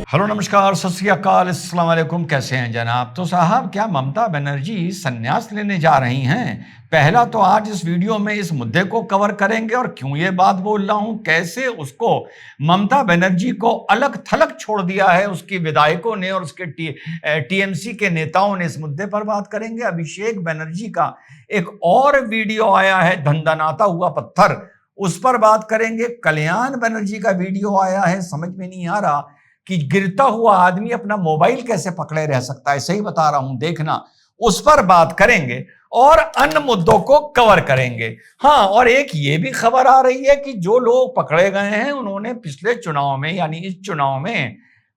Hello नमस्कार सत श्री अकाल अस्सलाम वालेकुम। कैसे हैं जनाब? तो साहब, क्या ममता बनर्जी संन्यास लेने जा रही हैं? पहला तो आज इस वीडियो में इस मुद्दे को कवर करेंगे और क्यों ये बात बोल रहा हूं, कैसे उसको ममता बनर्जी को अलग थलग छोड़ दिया है उसकी विधायकों ने और उसके टीएमसी के नेताओं ने, इस मुद्दे पर बात करेंगे। अभिषेक बनर्जी का एक और वीडियो आया है, धंधनाता हुआ पत्थर, उस पर बात करेंगे। कल्याण बनर्जी का वीडियो आया है, समझ में नहीं आ रहा कि गिरता हुआ आदमी अपना मोबाइल कैसे पकड़े रह सकता है। सही बता रहा हूं, देखना, उस पर बात करेंगे और अन्य मुद्दों को कवर करेंगे। हाँ, और एक ये भी खबर आ रही है कि जो लोग पकड़े गए हैं उन्होंने पिछले चुनाव में, यानी इस चुनाव में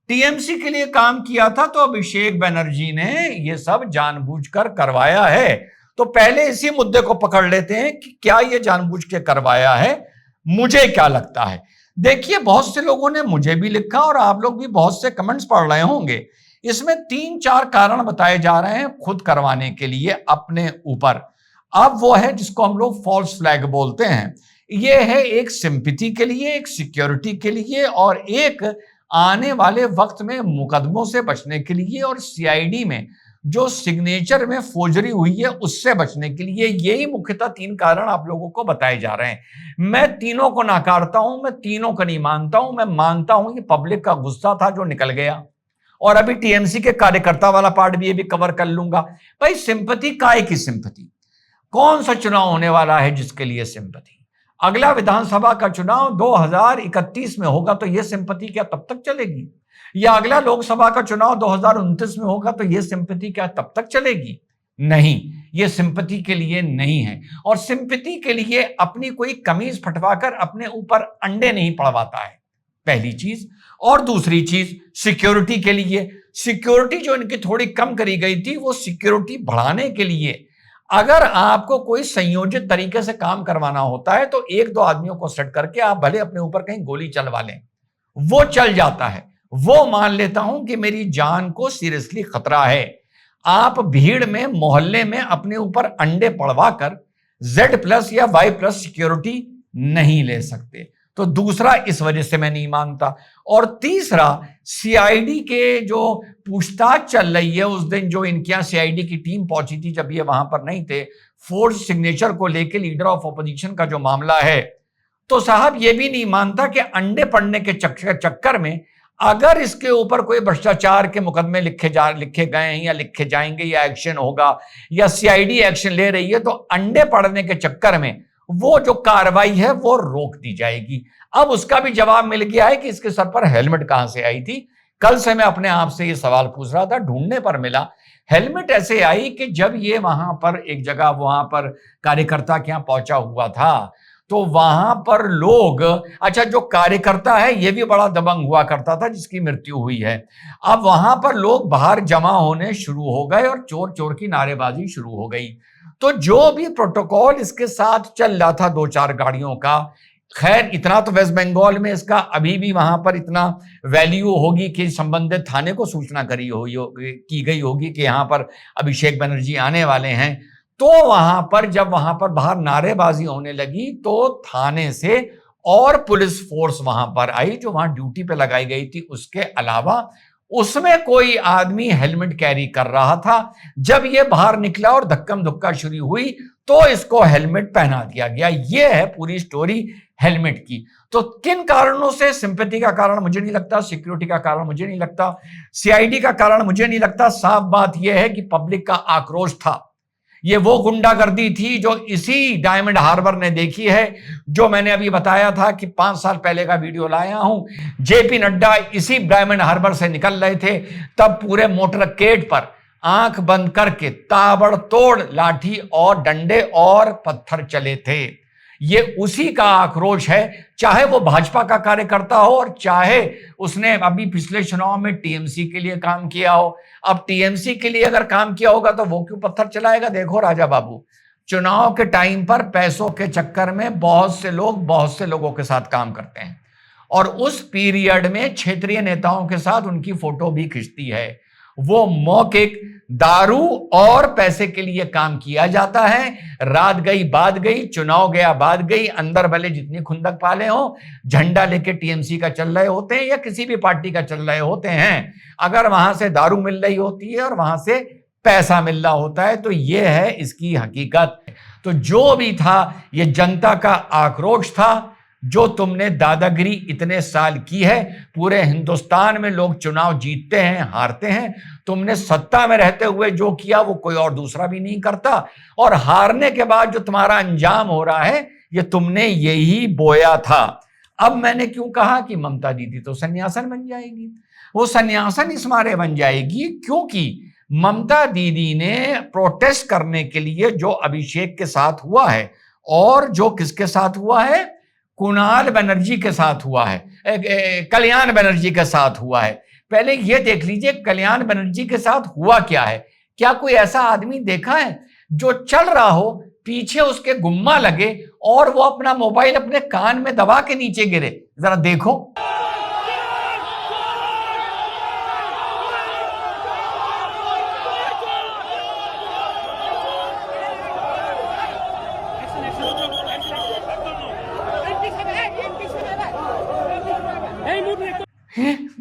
टीएमसी के लिए काम किया था, तो अभिषेक बनर्जी ने ये सब जानबूझकर करवाया है। तो पहले इसी मुद्दे को पकड़ लेते हैं कि क्या ये जानबूझ के करवाया है, मुझे क्या लगता है। देखिए, बहुत से लोगों ने मुझे भी लिखा और आप लोग भी बहुत से कमेंट्स पढ़ रहे होंगे। इसमें 3-4 कारण बताए जा रहे हैं खुद करवाने के लिए अपने ऊपर। अब वो है जिसको हम लोग फॉल्स फ्लैग बोलते हैं। ये है एक सिंपैथी के लिए, एक सिक्योरिटी के लिए और एक आने वाले वक्त में मुकदमों से बचने के लिए और सीआईडी में जो सिग्नेचर में फोर्जरी हुई है उससे बचने के लिए। यही मुख्यतः 3 कारण आप लोगों को बताए जा रहे हैं। मैं तीनों को नकारता हूं, मैं तीनों को नहीं मानता हूं। मैं मानता हूं कि पब्लिक का गुस्सा था जो निकल गया, और अभी टीएमसी के कार्यकर्ता वाला पार्ट भी ये भी कवर कर लूंगा। भाई, सिंपैथी काहे की सिंपैथी? कौन सा चुनाव होने वाला है जिसके लिए सिंपैथी? अगला विधानसभा का चुनाव 2031 में होगा, तो यह सिंपैथी क्या तब तक चलेगी? या अगला लोकसभा का चुनाव 2029 में होगा, तो यह सिंपैथी क्या तब तक चलेगी? नहीं, यह सिंपैथी के लिए नहीं है। और सिंपैथी के लिए अपनी कोई कमीज फटवाकर अपने ऊपर अंडे नहीं पड़वाता है, पहली चीज। और दूसरी चीज, सिक्योरिटी के लिए, सिक्योरिटी जो इनकी थोड़ी कम करी गई थी, वो सिक्योरिटी बढ़ाने के लिए अगर आपको कोई संयोजित तरीके से काम करवाना होता है तो 1-2 आदमियों को सेट करके आप भले अपने ऊपर कहीं गोली चलवा लें, वो चल जाता है। वो मान लेता हूं कि मेरी जान को सीरियसली खतरा है। आप भीड़ में, मोहल्ले में अपने ऊपर अंडे पड़वा कर Z+ या Y+ सिक्योरिटी नहीं ले सकते। तो दूसरा, इस वजह से मैं नहीं मानता। और तीसरा, सीआईडी के जो पूछताछ चल रही है, उस दिन जो इनके यहां सीआईडी की टीम पहुंची थी, जब ये वहां पर नहीं थे, फोर्स सिग्नेचर को लेकर लीडर ऑफ अपोजिशन का जो मामला है, तो साहब ये भी नहीं मानता कि अंडे पड़ने के चक्कर में अगर इसके ऊपर कोई भ्रष्टाचार के मुकदमे लिखे गए हैं या लिखे जाएंगे या एक्शन होगा या सीआईडी एक्शन ले रही है, तो अंडे पड़ने के चक्कर में वो जो कार्रवाई है वो रोक दी जाएगी। अब उसका भी जवाब मिल गया है कि इसके सर पर हेलमेट कहां से आई थी। कल से मैं अपने आप से ये सवाल पूछ रहा था, ढूंढने पर मिला हेलमेट ऐसे आई कि जब ये वहां पर एक जगह, वहां पर कार्यकर्ता के यहां पहुंचा हुआ था, तो वहां पर लोग, अच्छा, जो कार्यकर्ता है ये भी बड़ा दबंग हुआ करता था जिसकी मृत्यु हुई है, अब वहां पर लोग बाहर जमा होने शुरू हो गए और चोर चोर की नारेबाजी शुरू हो गई। तो जो भी प्रोटोकॉल इसके साथ चल रहा था 2-4 गाड़ियों का, खैर इतना तो वेस्ट बंगाल में इसका अभी भी वहां पर इतना वैल्यू होगी कि संबंधित थाने को सूचना की गई होगी कि यहां पर अभिषेक बनर्जी आने वाले हैं। तो वहां पर जब वहां पर बाहर नारेबाजी होने लगी तो थाने से और पुलिस फोर्स वहां पर आई जो वहां ड्यूटी पे लगाई गई थी। उसके अलावा उसमें कोई आदमी हेलमेट कैरी कर रहा था। जब ये बाहर निकला और धक्कम धुक्का शुरू हुई तो इसको हेलमेट पहना दिया गया। ये है पूरी स्टोरी हेलमेट की। तो किन कारणों से? सिंपैथी का कारण मुझे नहीं लगता, सिक्योरिटी का कारण मुझे नहीं लगता, सीआईडी का कारण मुझे नहीं लगता। साफ बात यह है कि पब्लिक का आक्रोश था। ये वो गुंडागर्दी थी जो इसी डायमंड हार्बर ने देखी है, जो मैंने अभी बताया था कि 5 साल पहले का वीडियो लाया हूं। जेपी नड्डा इसी डायमंड हार्बर से निकल रहे थे, तब पूरे मोटरकेड पर आंख बंद करके ताबड़तोड़ लाठी और डंडे और पत्थर चले थे। ये उसी का आक्रोश है, चाहे वो भाजपा का कार्यकर्ता हो और चाहे उसने अभी पिछले चुनाव में टीएमसी के लिए काम किया हो। अब टीएमसी के लिए अगर काम किया होगा तो वो क्यों पत्थर चलाएगा? देखो राजा बाबू, चुनाव के टाइम पर पैसों के चक्कर में बहुत से लोग बहुत से लोगों के साथ काम करते हैं और उस पीरियड में क्षेत्रीय नेताओं के साथ उनकी फोटो भी खिंचती है। वो मौखिक दारू और पैसे के लिए काम किया जाता है। रात गई बात गई, चुनाव गया बात गई, अंदर भले जितनी खुंदक पाले हो, झंडा लेके टीएमसी का चल रहे होते हैं या किसी भी पार्टी का चल रहे होते हैं, अगर वहां से दारू मिल रही होती है और वहां से पैसा मिल रहा होता है, तो यह है इसकी हकीकत। तो जो भी था, ये जनता का आक्रोश था। जो तुमने दादागिरी इतने साल की है, पूरे हिंदुस्तान में लोग चुनाव जीतते हैं हारते हैं, तुमने सत्ता में रहते हुए जो किया वो कोई और दूसरा भी नहीं करता, और हारने के बाद जो तुम्हारा अंजाम हो रहा है ये तुमने यही बोया था। अब मैंने क्यों कहा कि ममता दीदी तो सन्यासन बन जाएगी। वो सन्यासन इस मारे बन जाएगी क्योंकि ममता दीदी ने प्रोटेस्ट करने के लिए जो अभिषेक के साथ हुआ है और जो किसके साथ हुआ है, कुणाल बनर्जी के साथ हुआ है, कल्याण बनर्जी के साथ हुआ है। पहले यह देख लीजिए कल्याण बनर्जी के साथ हुआ क्या है। क्या कोई ऐसा आदमी देखा है जो चल रहा हो, पीछे उसके गुम्मा लगे और वो अपना मोबाइल अपने कान में दबा के नीचे गिरे? जरा देखो।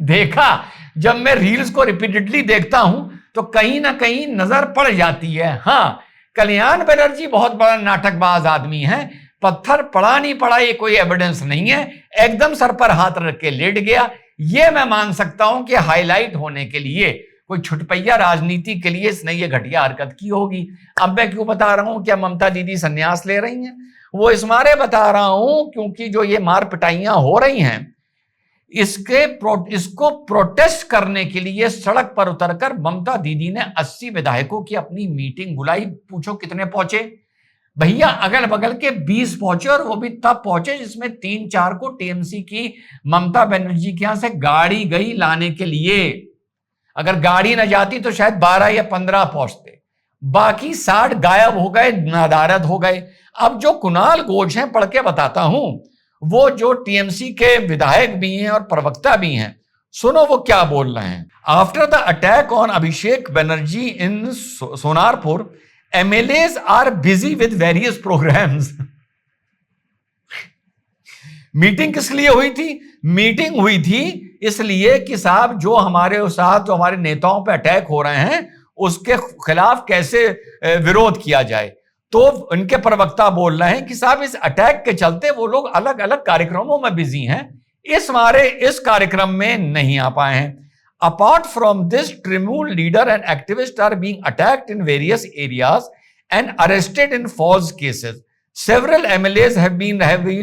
देखा, जब मैं रील्स को रिपीटेडली देखता हूं तो कहीं ना कहीं नजर पड़ जाती है। हाँ, कल्याण बनर्जी बहुत बड़ा नाटकबाज आदमी है। पत्थर पड़ा नहीं पड़ा ये कोई एविडेंस नहीं है, एकदम सर पर हाथ रख के लेट गया। ये मैं मान सकता हूं कि हाईलाइट होने के लिए, कोई छुटपैया राजनीति के लिए इसने ये घटिया हरकत की होगी। अब मैं क्यों बता रहा हूं, क्या ममता दीदी संन्यास ले रही हैं? वो इस मारे बता रहा हूं क्योंकि जो ये मार पिटाइयां हो रही हैं, इसको प्रोटेस्ट करने के लिए सड़क पर उतरकर ममता दीदी ने 80 विधायकों की अपनी मीटिंग बुलाई। पूछो कितने पहुंचे भैया? अगल बगल के 20 पहुंचे, और वो भी तब पहुंचे जिसमें 3-4 को टीएमसी की ममता बनर्जी के यहां से गाड़ी गई लाने के लिए। अगर गाड़ी ना जाती तो शायद 12 या 15 पहुंचते, बाकी 60 गायब हो गए, नदारद हो गए। अब जो कुणाल घोष हैं, पढ़ के बताता हूं, वो जो टीएमसी के विधायक भी हैं और प्रवक्ता भी हैं, सुनो वो क्या बोल रहे हैं। After the attack on Abhishek Banerjee in Sonarpur, MLAs are busy with various programmes. Meeting किस लिए हुई थी? मीटिंग हुई थी इसलिए कि साहब जो हमारे साथ जो हमारे नेताओं पे अटैक हो रहे हैं उसके खिलाफ कैसे विरोध किया जाए। तो उनके प्रवक्ता बोल रहे हैं कि साहब इस अटैक के चलते वो लोग अलग अलग कार्यक्रमों में बिजी हैं, इस मारे इस कार्यक्रम में नहीं आ पाए हैं। Apart from this, tribunal leader and activist are being attacked in various areas and arrested in false cases. Several MLAs have been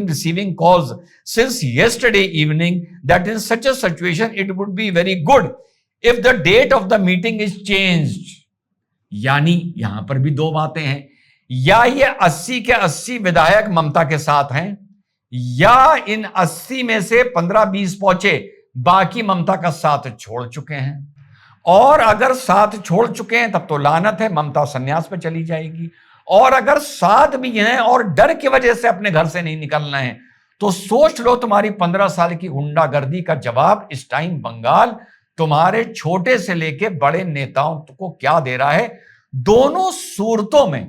receiving calls since yesterday evening that in such a situation it would be very good if the date of the meeting is changed। यानी यहां पर भी दो बातें हैं, या ये 80 के 80 विधायक ममता के साथ हैं, या इन 80 में से 15-20 पहुंचे, बाकी ममता का साथ छोड़ चुके हैं। और अगर साथ छोड़ चुके हैं तब तो लानत है, ममता संन्यास पे चली जाएगी। और अगर साथ भी हैं और डर की वजह से अपने घर से नहीं निकलना है, तो सोच लो तुम्हारी 15 साल की गुंडागर्दी का जवाब इस टाइम बंगाल तुम्हारे छोटे से लेके बड़े नेताओं को क्या दे रहा है। दोनों सूरतों में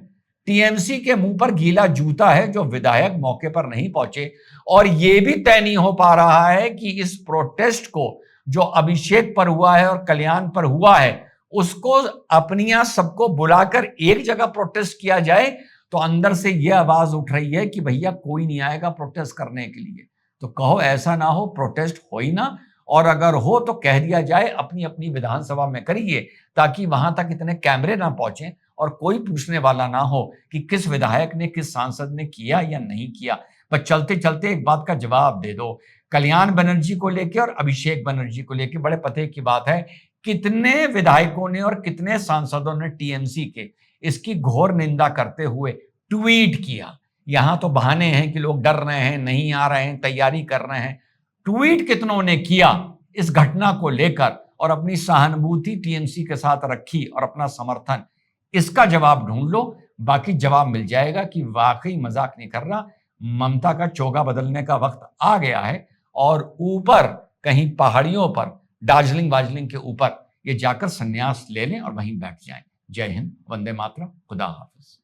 टीएमसी के मुंह पर गीला जूता है जो विधायक मौके पर नहीं पहुंचे। और यह भी तय नहीं हो पा रहा है कि इस प्रोटेस्ट को जो अभिषेक पर हुआ है और कल्याण पर हुआ है, उसको अपनिया सबको बुलाकर एक जगह प्रोटेस्ट किया जाए। तो अंदर से यह आवाज उठ रही है कि भैया कोई नहीं आएगा प्रोटेस्ट करने के लिए, तो कहो ऐसा ना हो, प्रोटेस्ट हो ही ना, और अगर हो तो कह दिया जाए अपनी अपनी विधानसभा में करिए, ताकि वहां तक इतने कैमरे ना पहुंचे और कोई पूछने वाला ना हो कि किस विधायक ने किस सांसद ने किया या नहीं किया। बस चलते चलते एक बात का जवाब दे दो, कल्याण बनर्जी को लेकर और अभिषेक बनर्जी को लेकर बड़े पते की बात है, कितने विधायकों ने और कितने सांसदों ने टीएमसी के इसकी घोर निंदा करते हुए ट्वीट किया। यहां तो बहाने हैं कि लोग डर रहे हैं, नहीं आ रहे हैं, तैयारी कर रहे हैं। ट्वीट कितनों ने किया इस घटना को लेकर और अपनी सहानुभूति टीएमसी के साथ रखी और अपना समर्थन, इसका जवाब ढूंढ लो। बाकी जवाब मिल जाएगा कि वाकई मजाक नहीं कर रहा, ममता का चोगा बदलने का वक्त आ गया है। और ऊपर कहीं पहाड़ियों पर, दार्जिलिंग वार्जिलिंग के ऊपर ये जाकर संन्यास ले लें और वहीं बैठ जाएं। जय हिंद, वंदे मातरम, खुदा हाफिज।